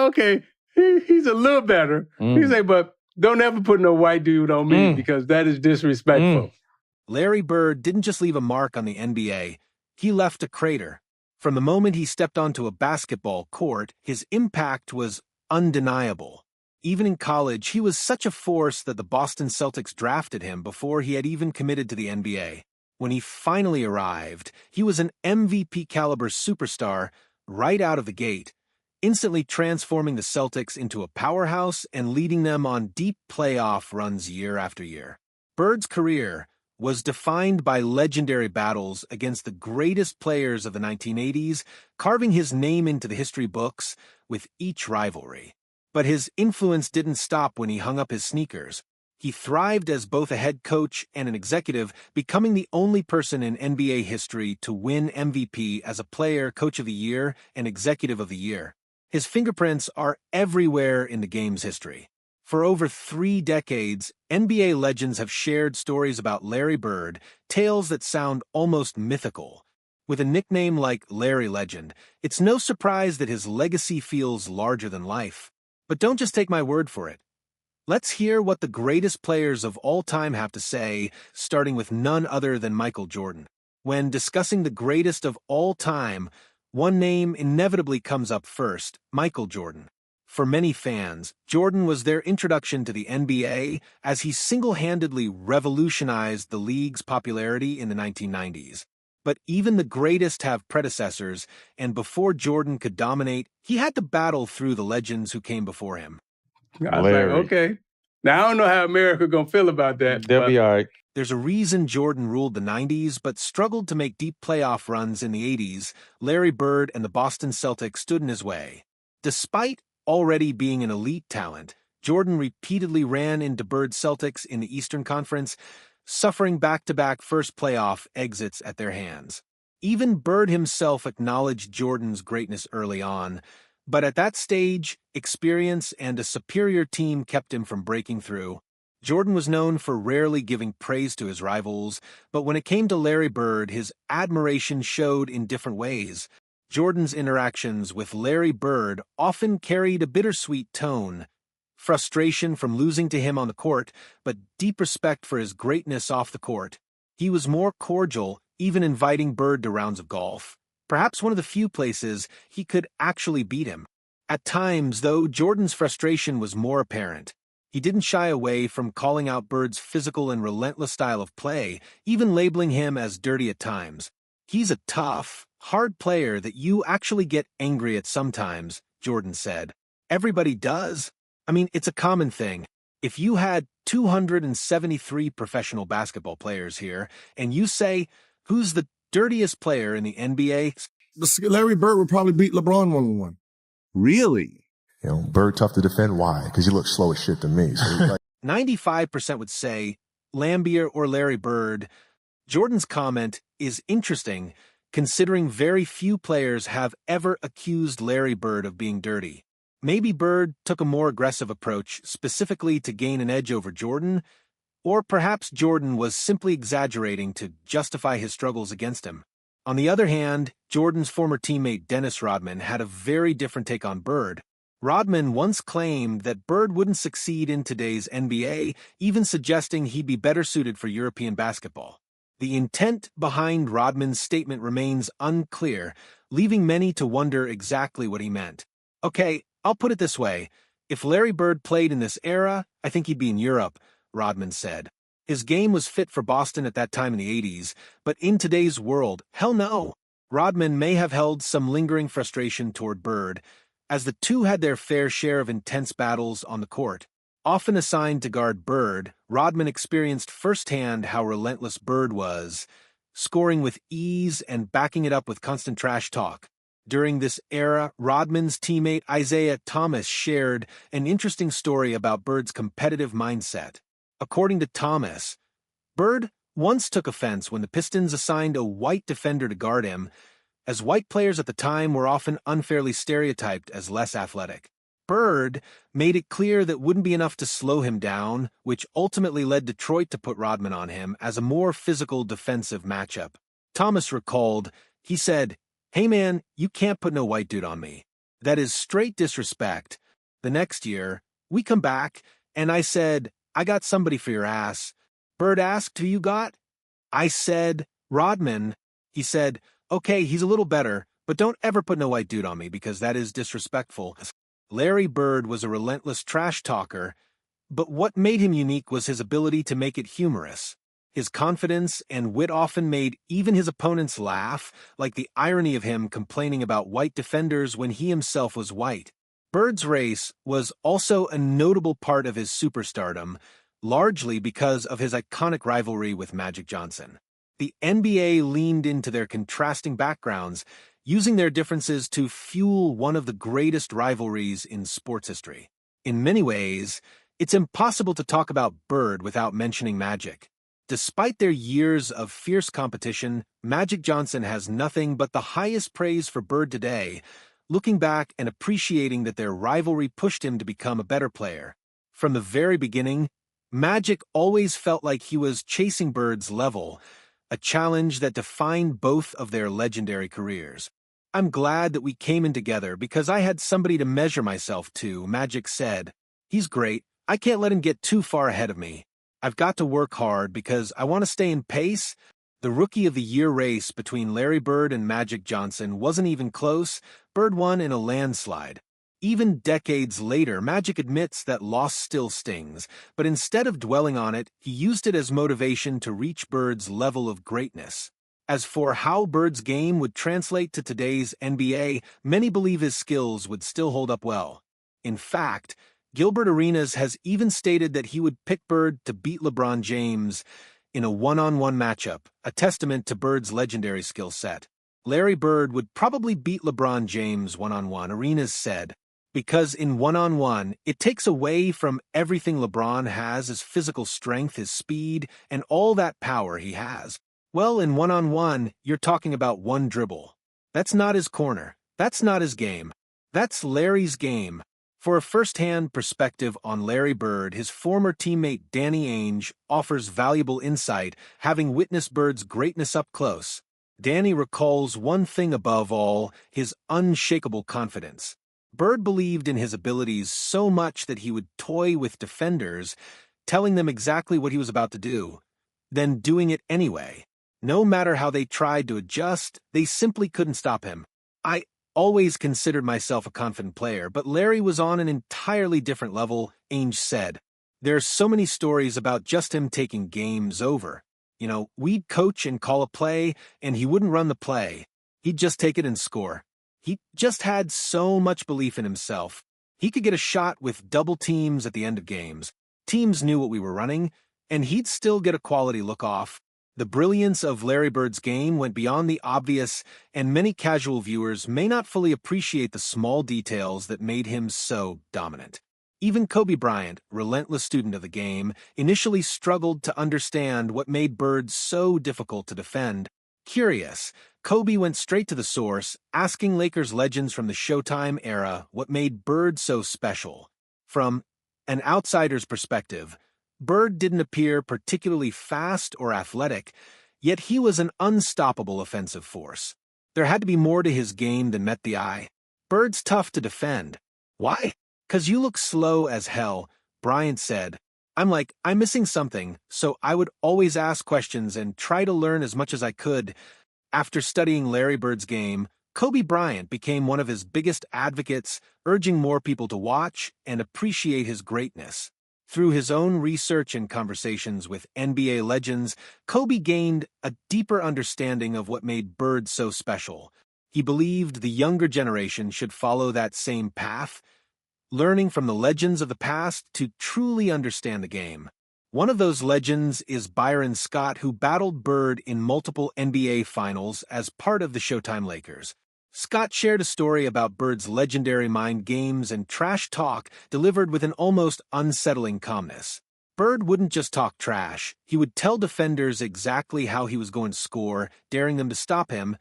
okay, he's a little better. He say, but don't ever put no white dude on me because that is disrespectful. Larry Bird didn't just leave a mark on the NBA, he left a crater. From the moment he stepped onto a basketball court, his impact was undeniable. Even in college, he was such a force that the Boston Celtics drafted him before he had even committed to the NBA. When he finally arrived, he was an MVP-caliber superstar right out of the gate, instantly transforming the Celtics into a powerhouse and leading them on deep playoff runs year after year. Bird's career was defined by legendary battles against the greatest players of the 1980s, carving his name into the history books with each rivalry. But his influence didn't stop when he hung up his sneakers. He thrived as both a head coach and an executive, becoming the only person in NBA history to win MVP as a player, coach of the year, and executive of the year. His fingerprints are everywhere in the game's history. For over 3 decades, NBA legends have shared stories about Larry Bird, tales that sound almost mythical. With a nickname like Larry Legend, it's no surprise that his legacy feels larger than life. But don't just take my word for it. Let's hear what the greatest players of all time have to say, starting with none other than Michael Jordan. When discussing the greatest of all time, one name inevitably comes up first: Michael Jordan. For many fans, Jordan was their introduction to the NBA as he single-handedly revolutionized the league's popularity in the 1990s. But even the greatest have predecessors, and before Jordan could dominate, he had to battle through the legends who came before him. I was like, okay. Now, I don't know how America going to feel about that. They'll be all right. There's a reason Jordan ruled the 90s, but struggled to make deep playoff runs in the 80s. Larry Bird and the Boston Celtics stood in his way. Despite already being an elite talent, Jordan repeatedly ran into Bird's Celtics in the Eastern Conference, suffering back-to-back first playoff exits at their hands. Even Bird himself acknowledged Jordan's greatness early on, but at that stage, experience and a superior team kept him from breaking through. Jordan was known for rarely giving praise to his rivals, but when it came to Larry Bird, his admiration showed in different ways. Jordan's interactions with Larry Bird often carried a bittersweet tone: frustration from losing to him on the court, but deep respect for his greatness off the court. He was more cordial, even inviting Bird to rounds of golf. Perhaps one of the few places he could actually beat him. At times, though, Jordan's frustration was more apparent. He didn't shy away from calling out Bird's physical and relentless style of play, even labeling him as dirty at times. "He's a tough, hard player that you actually get angry at sometimes," Jordan said. "Everybody does. I mean, it's a common thing. If you had 273 professional basketball players here, and you say, who's the dirtiest player in the NBA? Larry Bird would probably beat LeBron 1-on-1. Really? You know, Bird tough to defend. Why? Because he looks slow as shit to me. So 95% would say Lambier or Larry Bird. Jordan's comment is interesting, considering very few players have ever accused Larry Bird of being dirty. Maybe Bird took a more aggressive approach specifically to gain an edge over Jordan, or perhaps Jordan was simply exaggerating to justify his struggles against him. On the other hand, Jordan's former teammate Dennis Rodman had a very different take on Bird. Rodman once claimed that Bird wouldn't succeed in today's NBA, even suggesting he'd be better suited for European basketball. The intent behind Rodman's statement remains unclear, leaving many to wonder exactly what he meant. "Okay, I'll put it this way. If Larry Bird played in this era, I think he'd be in Europe," Rodman said. His game was fit for Boston at that time in the 80s, but in today's world, hell no. Rodman may have held some lingering frustration toward Bird, as the two had their fair share of intense battles on the court. Often assigned to guard Bird, Rodman experienced firsthand how relentless Bird was, scoring with ease and backing it up with constant trash talk. During this era, Rodman's teammate Isaiah Thomas shared an interesting story about Bird's competitive mindset. According to Thomas, Bird once took offense when the Pistons assigned a white defender to guard him, as white players at the time were often unfairly stereotyped as less athletic. Bird made it clear that wouldn't be enough to slow him down, which ultimately led Detroit to put Rodman on him as a more physical defensive matchup. Thomas recalled, he said, "Hey man, you can't put no white dude on me. That is straight disrespect. The next year, we come back, and I said, I got somebody for your ass. Bird asked who you got. I said, Rodman. He said, okay, he's a little better, but don't ever put no white dude on me because that is disrespectful. Larry Bird was a relentless trash talker, but what made him unique was his ability to make it humorous. His confidence and wit often made even his opponents laugh, like the irony of him complaining about white defenders when he himself was white. Bird's race was also a notable part of his superstardom, largely because of his iconic rivalry with Magic Johnson. The NBA leaned into their contrasting backgrounds, using their differences to fuel one of the greatest rivalries in sports history. In many ways, it's impossible to talk about Bird without mentioning Magic. Despite their years of fierce competition, Magic Johnson has nothing but the highest praise for Bird today, looking back and appreciating that their rivalry pushed him to become a better player. From the very beginning, Magic always felt like he was chasing Bird's level, a challenge that defined both of their legendary careers. I'm glad that we came in together because I had somebody to measure myself to, Magic said. He's great. I can't let him get too far ahead of me. I've got to work hard because I want to stay in pace. The Rookie of the Year race between Larry Bird and Magic Johnson wasn't even close. Bird won in a landslide. Even decades later, Magic admits that loss still stings, but instead of dwelling on it, he used it as motivation to reach Bird's level of greatness. As for how Bird's game would translate to today's NBA, many believe his skills would still hold up well. In fact, Gilbert Arenas has even stated that he would pick Bird to beat LeBron James in a one-on-one matchup, a testament to Bird's legendary skill set. Larry Bird would probably beat LeBron James one-on-one, Arenas said, because in one-on-one, it takes away from everything LeBron has, his physical strength, his speed, and all that power he has. Well, in one-on-one, you're talking about one dribble. That's not his corner. That's not his game. That's Larry's game. For a first-hand perspective on Larry Bird, his former teammate Danny Ainge offers valuable insight, having witnessed Bird's greatness up close. Danny recalls one thing above all, his unshakable confidence. Bird believed in his abilities so much that he would toy with defenders, telling them exactly what he was about to do, then doing it anyway. No matter how they tried to adjust, they simply couldn't stop him. I always considered myself a confident player, but Larry was on an entirely different level, Ainge said. There's so many stories about just him taking games over. You know, we'd coach and call a play, and he wouldn't run the play. He'd just take it and score. He just had so much belief in himself. He could get a shot with double teams at the end of games. Teams knew what we were running, and he'd still get a quality look off. The brilliance of Larry Bird's game went beyond the obvious, and many casual viewers may not fully appreciate the small details that made him so dominant. Even Kobe Bryant, relentless student of the game, initially struggled to understand what made Bird so difficult to defend. Curious, Kobe went straight to the source, asking Lakers legends from the Showtime era what made Bird so special. From an outsider's perspective, Bird didn't appear particularly fast or athletic, yet he was an unstoppable offensive force. There had to be more to his game than met the eye. Bird's tough to defend. Why? 'Cause you look slow as hell, Bryant said. I'm missing something, so I would always ask questions and try to learn as much as I could. After studying Larry Bird's game, Kobe Bryant became one of his biggest advocates, urging more people to watch and appreciate his greatness. Through his own research and conversations with NBA legends, Kobe gained a deeper understanding of what made Bird so special. He believed the younger generation should follow that same path, learning from the legends of the past to truly understand the game. One of those legends is Byron Scott, who battled Bird in multiple NBA finals as part of the Showtime Lakers. Scott shared a story about Bird's legendary mind games and trash talk delivered with an almost unsettling calmness. Bird wouldn't just talk trash. He would tell defenders exactly how he was going to score, daring them to stop him,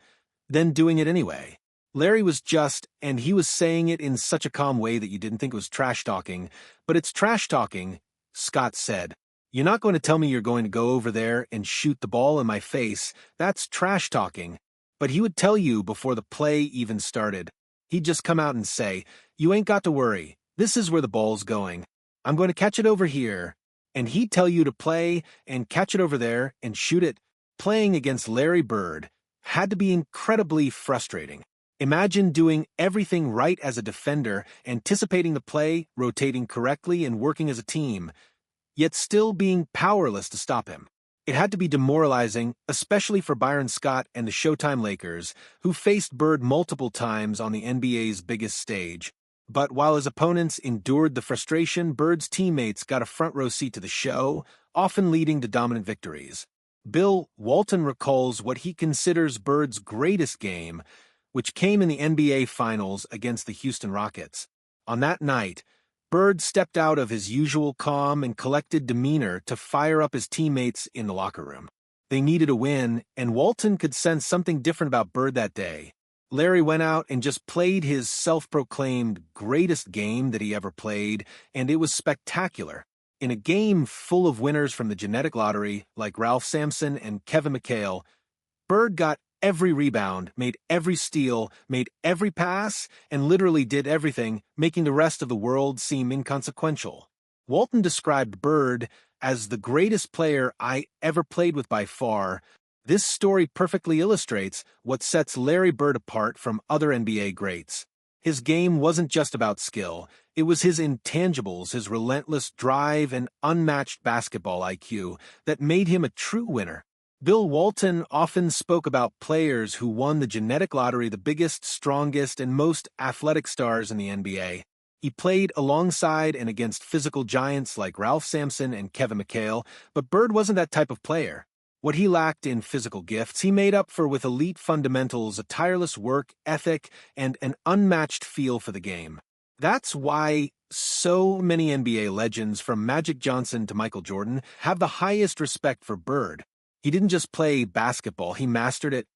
then doing it anyway. Larry was just, and he was saying it in such a calm way that you didn't think it was trash talking. But it's trash talking, Scott said. You're not going to tell me you're going to go over there and shoot the ball in my face. That's trash talking. But he would tell you before the play even started. He'd just come out and say, "You ain't got to worry. This is where the ball's going. I'm going to catch it over here." And he'd tell you to play and catch it over there and shoot it. Playing against Larry Bird had to be incredibly frustrating. Imagine doing everything right as a defender, anticipating the play, rotating correctly, and working as a team, yet still being powerless to stop him. It had to be demoralizing, especially for Byron Scott and the Showtime Lakers, who faced Bird multiple times on the NBA's biggest stage. But while his opponents endured the frustration, Bird's teammates got a front-row seat to the show, often leading to dominant victories. Bill Walton recalls what he considers Bird's greatest game, which came in the NBA Finals against the Houston Rockets. On that night, Bird stepped out of his usual calm and collected demeanor to fire up his teammates in the locker room. They needed a win, and Walton could sense something different about Bird that day. Larry went out and just played his self-proclaimed greatest game that he ever played, and it was spectacular. In a game full of winners from the genetic lottery, like Ralph Sampson and Kevin McHale, Bird got every rebound, made every steal, made every pass, and literally did everything, making the rest of the world seem inconsequential. Walton described Bird as the greatest player I ever played with by far. This story perfectly illustrates what sets Larry Bird apart from other NBA greats. His game wasn't just about skill. It was his intangibles, his relentless drive, and unmatched basketball IQ that made him a true winner. Bill Walton often spoke about players who won the genetic lottery, the biggest, strongest, and most athletic stars in the NBA. He played alongside and against physical giants like Ralph Sampson and Kevin McHale, but Bird wasn't that type of player. What he lacked in physical gifts, he made up for with elite fundamentals, a tireless work ethic, and an unmatched feel for the game. That's why so many NBA legends, from Magic Johnson to Michael Jordan, have the highest respect for Bird. He didn't just play basketball, he mastered it